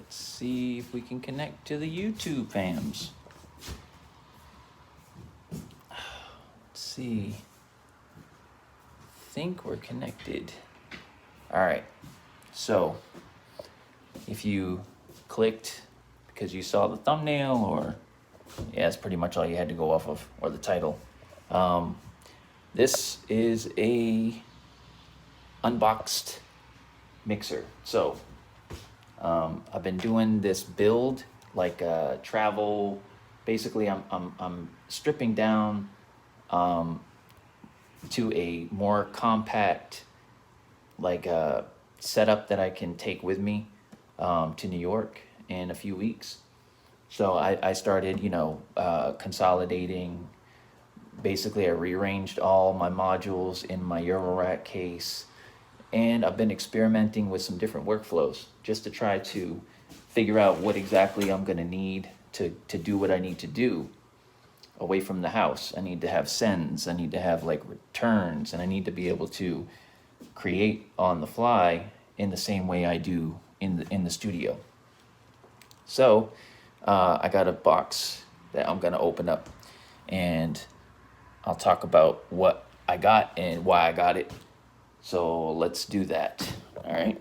Let's see if we can connect to the YouTube fams. Let's see. Think we're connected. All right. So if you clicked because you saw the thumbnail, or yeah, that's pretty much all you had to go off of, or the title. This is a unboxed mixer. So I've been doing this build like travel. Basically, I'm stripping down to a more compact like setup that I can take with me to New York in a few weeks. So I started, consolidating. Basically, I rearranged all my modules in my Eurorack case, and I've been experimenting with some different workflows just to try to figure out what exactly I'm going to need to do what I need to do away from the house. I need to have sends, I need to have like returns, and I need to be able to create on the fly in the same way I do in the studio. So I got a box that I'm gonna open up, and I'll talk about what I got and why I got it. So let's do that. All right.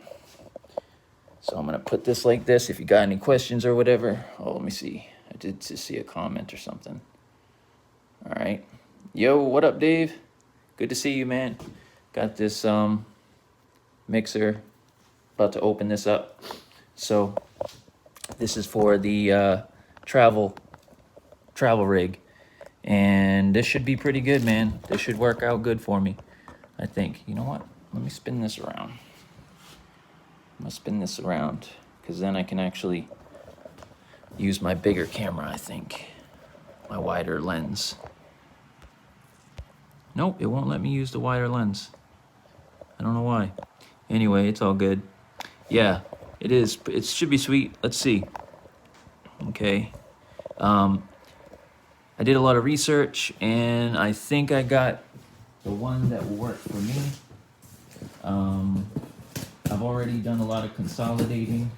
So I'm gonna put this like this. If you got any questions or whatever, let me see. I did just see a comment or something. All right. Yo, what up, Dave? Good to see you, man. Got this mixer. About to open this up. So this is for the travel rig, and this should be pretty good, man. This should work out good for me, I think. You know what? Let me spin this around. I'm gonna spin this around because then I can actually use my bigger camera, I think. My wider lens. Nope, it won't let me use the wider lens. I don't know why. Anyway, it's all good. Yeah, it is. It should be sweet. Let's see. Okay. I did a lot of research, and I think I got the one that will work for me. I've already done a lot of consolidating,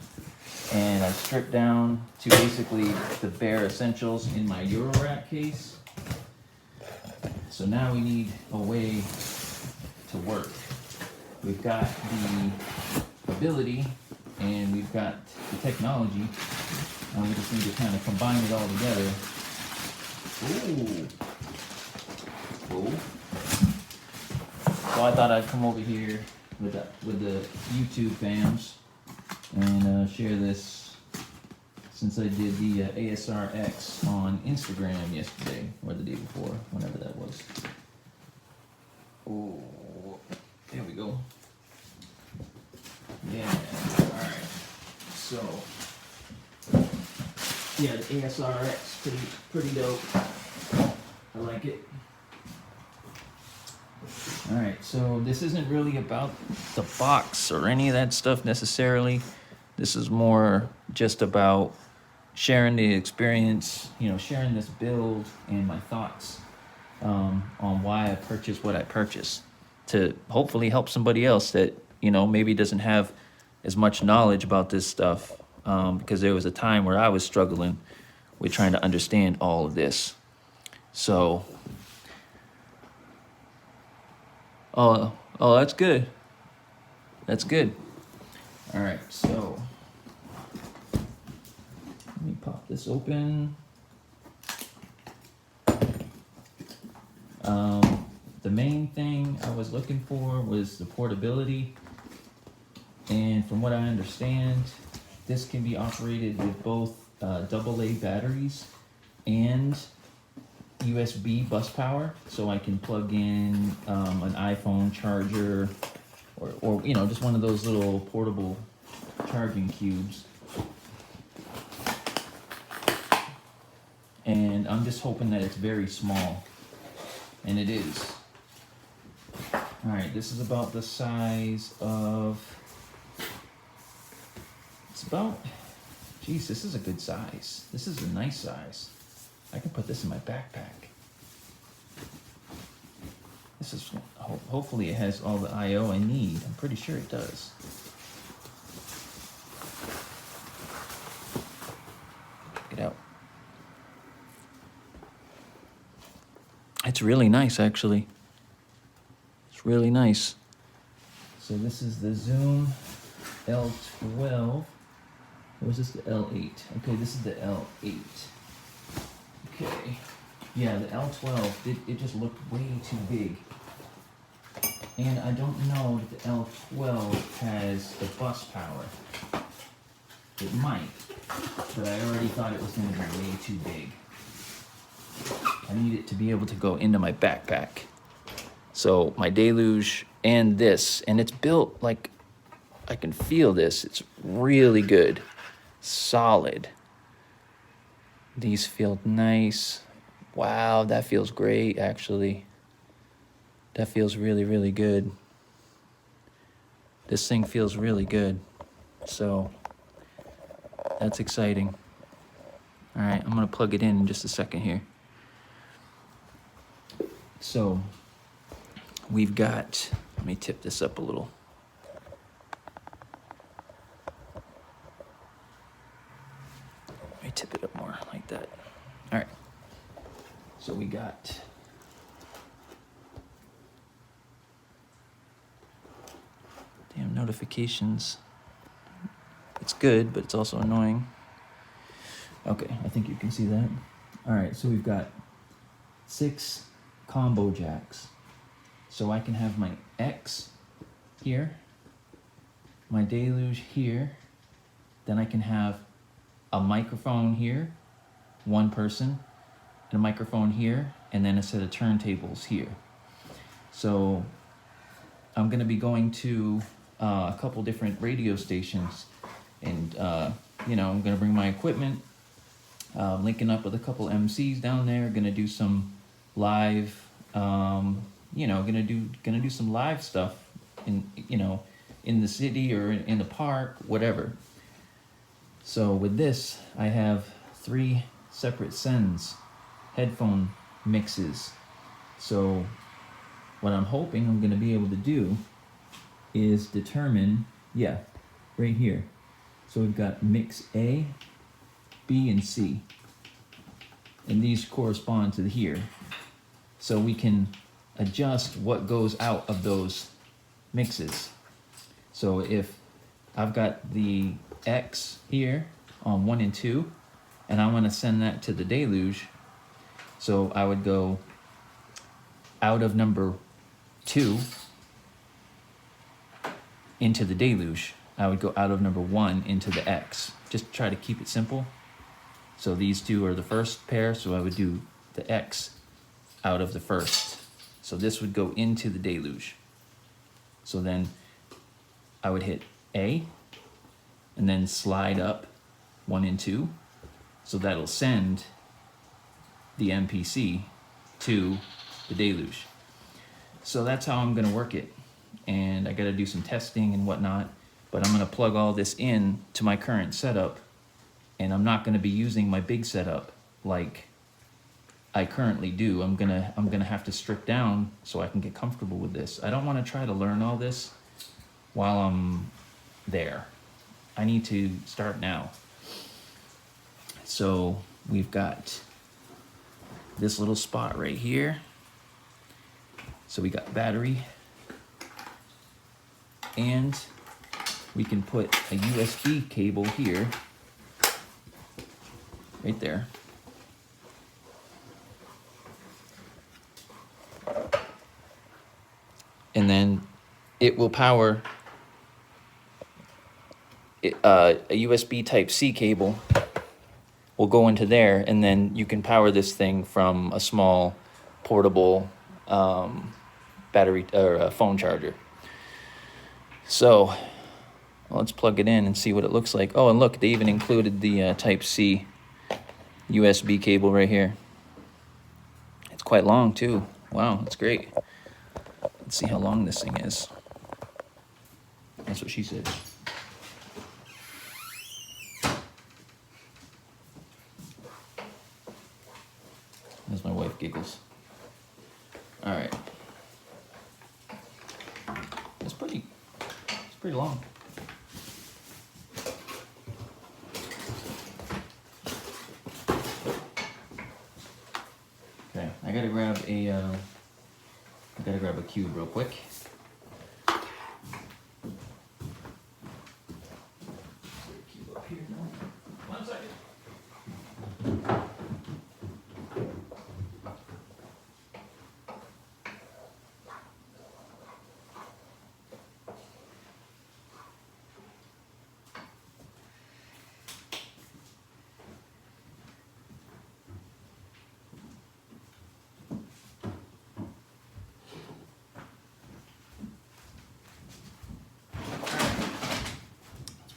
and I've stripped down to basically the bare essentials in my Eurorack case. So now we need a way to work. We've got the ability and we've got the technology, and we just need to kind of combine it all together. Ooh. Cool. So I thought I'd come over here with the YouTube fams and share this, since I did the ASRX on Instagram yesterday, or the day before, whenever that was. Ooh, there we go. Yeah, alright. So, yeah, the ASRX, pretty dope. I like it. Alright, so this isn't really about the box or any of that stuff necessarily. This is more just about sharing the experience, sharing this build and my thoughts on why I purchased what I purchased, to hopefully help somebody else that, maybe doesn't have as much knowledge about this stuff, because there was a time where I was struggling with trying to understand all of this. So, oh, that's good. That's good. All right, so let me pop this open. The main thing I was looking for was the portability. And from what I understand, this can be operated with both AA batteries and USB bus power. So I can plug in an iPhone charger or just one of those little portable charging cubes. And I'm just hoping that it's very small. And it is. Alright, this is about the size of... It's about... Geez, this is a good size. This is a nice size. I can put this in my backpack. This is... Hopefully it has all the I/O I need. I'm pretty sure it does. It's really nice, actually. It's really nice. So this is the Zoom L12. Or was this the L8? Okay, this is the L8. Okay. Yeah, the L12, it just looked way too big. And I don't know if the L12 has the bus power. It might, but I already thought it was going to be way too big. I need it to be able to go into my backpack. So my deluge and this, and it's built like, I can feel this. It's really good, solid. These feel nice. Wow, that feels great, actually. That feels really, really good. This thing feels really good. So that's exciting. All right, I'm gonna plug it in just a second here. So we've got, let me tip this up a little. Let me tip it up more like that. All right, so we got damn notifications. It's good, but it's also annoying. Okay, I think you can see that. All right, so we've got 6 combo jacks. So I can have my X here, my deluge here, then I can have a microphone here, one person, and a microphone here, and then a set of turntables here. So I'm gonna be going to a couple different radio stations, and you know, I'm gonna bring my equipment, linking up with a couple MCs down there, gonna do some live, you know, gonna do some live stuff in, you know, in the city or in the park, whatever. So with this, I have 3 separate sends, headphone mixes. So what I'm hoping I'm gonna be able to do is determine, yeah, right here. So we've got mix A, B, and C. And these correspond to here. So we can adjust what goes out of those mixes. So if I've got the X here on 1 and 2, and I want to send that to the deluge, so I would go out of number 2 into the deluge. I would go out of number 1 into the X. Just try to keep it simple. So these 2 are the first pair, so I would do the X out of the first. So this would go into the deluge. So then I would hit A, and then slide up 1 and 2. So that'll send the MPC to the deluge. So that's how I'm gonna work it. And I gotta do some testing and whatnot, but I'm gonna plug all this in to my current setup, and I'm not gonna be using my big setup like I currently do. I'm gonna have to strip down so I can get comfortable with this. I don't wanna try to learn all this while I'm there. I need to start now. So we've got this little spot right here. So we got battery, and we can put a USB cable here, right there. And then it will power a USB Type-C cable will go into there, and then you can power this thing from a small portable battery or phone charger. So let's plug it in and see what it looks like. Oh, and look, they even included the Type-C USB cable right here. It's quite long too. Wow, that's great. Let's see how long this thing is. That's what she said. As my wife giggles. All right. It's pretty long. Okay, I I gotta grab a cube real quick. Cube up here now. 1 second.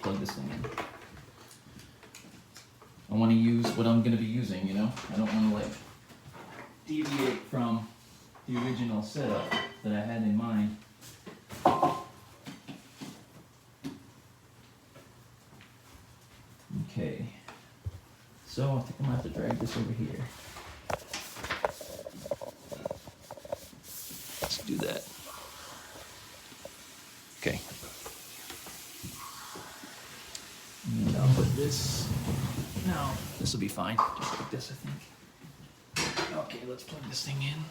Plug this thing in. I want to use what I'm going to be using, you know? I don't want to like deviate from the original setup that I had in mind. Okay. So I think I'm going to have to drag this over here. Let's do that. Okay. And I'll put this, no, this will be fine, just like this, I think. Okay, let's plug this thing in.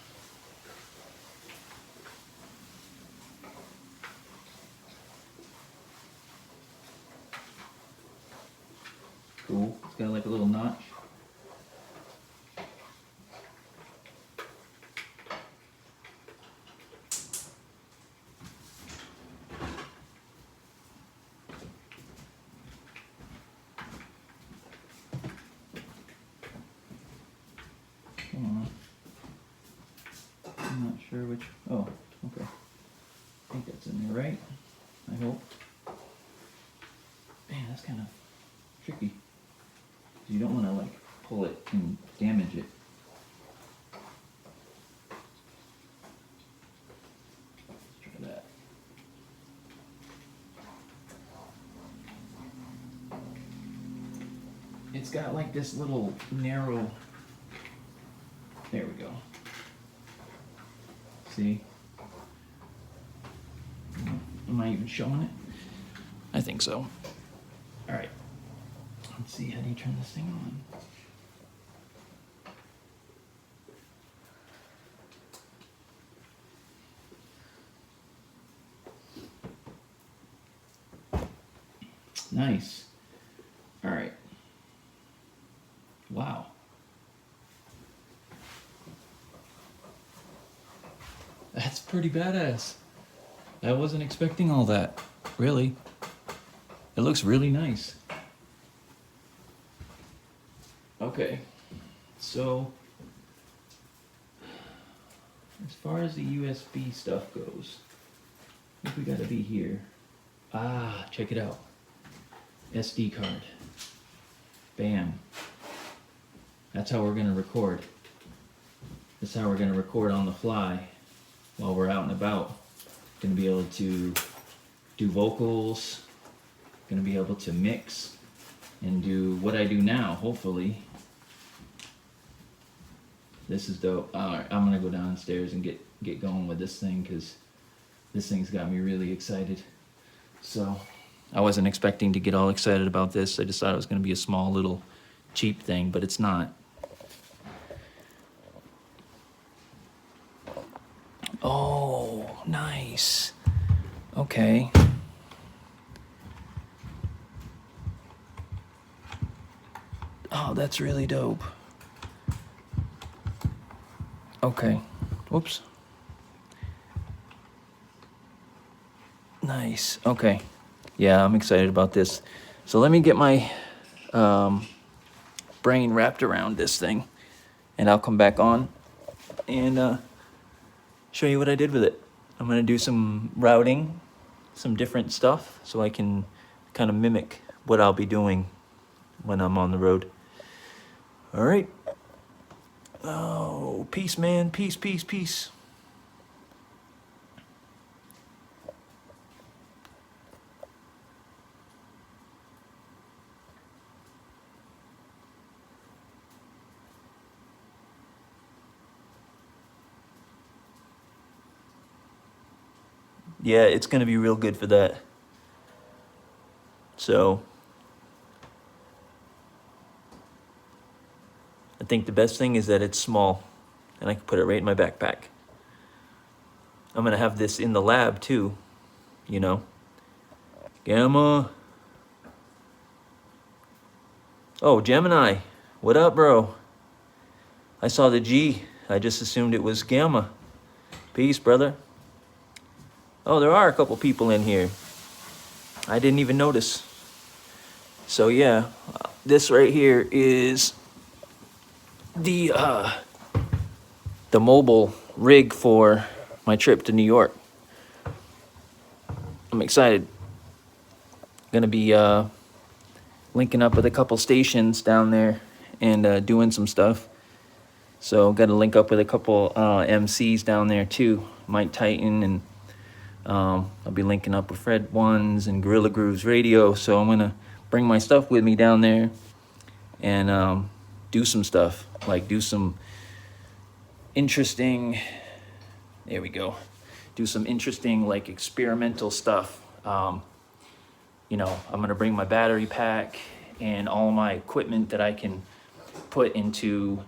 Cool, it's got like a little notch. I'm not sure which, oh, okay. I think that's in there, right? I hope. Man, that's kind of tricky. You don't want to like pull it and damage it. Let's try that. It's got like this little narrow, there we go. See? Am I even showing it? I think so. All right. Let's see, how do you turn this thing on? Nice. All right. Wow. That's pretty badass. I wasn't expecting all that, really. It looks really nice. Okay, so as far as the USB stuff goes, I think we gotta be here. Ah, check it out. SD card. Bam. That's how we're gonna record. That's how we're gonna record on the fly while we're out and about. Gonna be able to do vocals, gonna be able to mix and do what I do now, hopefully. This is dope. Alright, I'm gonna go downstairs and get going with this thing because this thing's got me really excited. So, I wasn't expecting to get all excited about this. I just thought it was gonna be a small little cheap thing, but it's not. Oh, nice. Okay. Oh, that's really dope. Okay. Whoops. Nice. Okay. Yeah, I'm excited about this. So let me get my brain wrapped around this thing, and I'll come back on and show you what I did with it. I'm gonna do some routing, some different stuff, so I can kind of mimic what I'll be doing when I'm on the road. All right. Oh, peace, man. Peace, peace, peace. Yeah, it's going to be real good for that. So, I think the best thing is that it's small. and I can put it right in my backpack. I'm gonna have this in the lab too, you know. Gamma. Oh, Gemini. What up, bro? I saw the G. I just assumed it was Gamma. Peace, brother. Oh, there are a couple people in here. I didn't even notice. So yeah, this right here is the mobile rig for my trip to New York. I'm excited. Gonna be linking up with a couple stations down there and doing some stuff. So got to link up with a couple MCs down there too, Mike Titan, and I'll be linking up with Fred Ones and Gorilla Grooves Radio. So I'm gonna bring my stuff with me down there and do some stuff, like do some interesting. There we go. Do some interesting like experimental stuff. You know, I'm gonna bring my battery pack and all my equipment that I can put into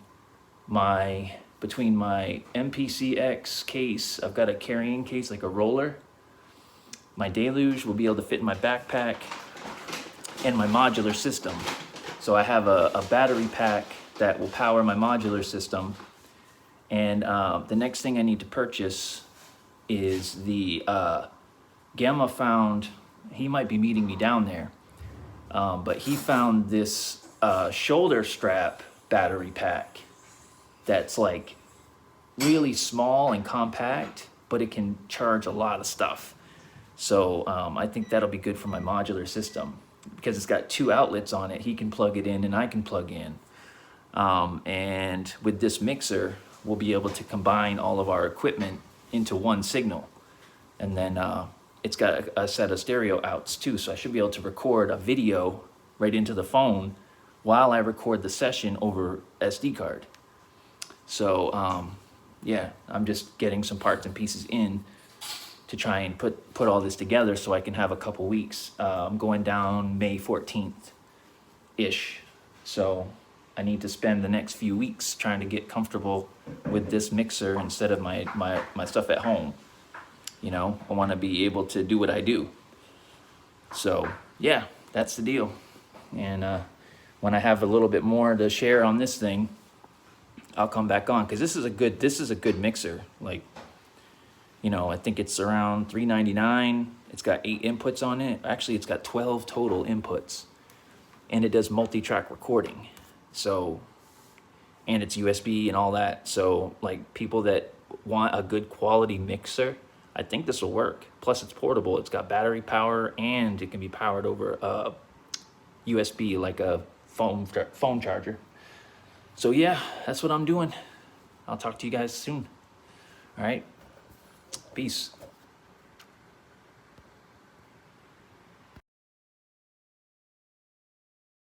between my MPCX case. I've got a carrying case, like a roller. My Deluge will be able to fit in my backpack, and my modular system. So I have a battery pack that will power my modular system. And the next thing I need to purchase is the Gamma found, he might be meeting me down there, but he found this shoulder strap battery pack that's like really small and compact, but it can charge a lot of stuff. So I think that'll be good for my modular system because it's got 2 outlets on it. He can plug it in and I can plug in. And with this mixer, we'll be able to combine all of our equipment into one signal. And then it's got a set of stereo outs too. So I should be able to record a video right into the phone while I record the session over SD card. So yeah, I'm just getting some parts and pieces in to try and put all this together so I can have a couple weeks. I'm going down May 14th-ish. So I need to spend the next few weeks trying to get comfortable with this mixer instead of my stuff at home. You know, I want to be able to do what I do. So yeah, that's the deal. And when I have a little bit more to share on this thing, I'll come back on, because this is a good mixer. Like, you know, I think it's around $399. It's got 8 inputs on it. Actually, it's got 12 total inputs, and it does multi-track recording. So, and it's USB and all that. So like people that want a good quality mixer, I think this will work. Plus it's portable. It's got battery power and it can be powered over USB, like a phone charger. So yeah, that's what I'm doing. I'll talk to you guys soon. All right. Peace.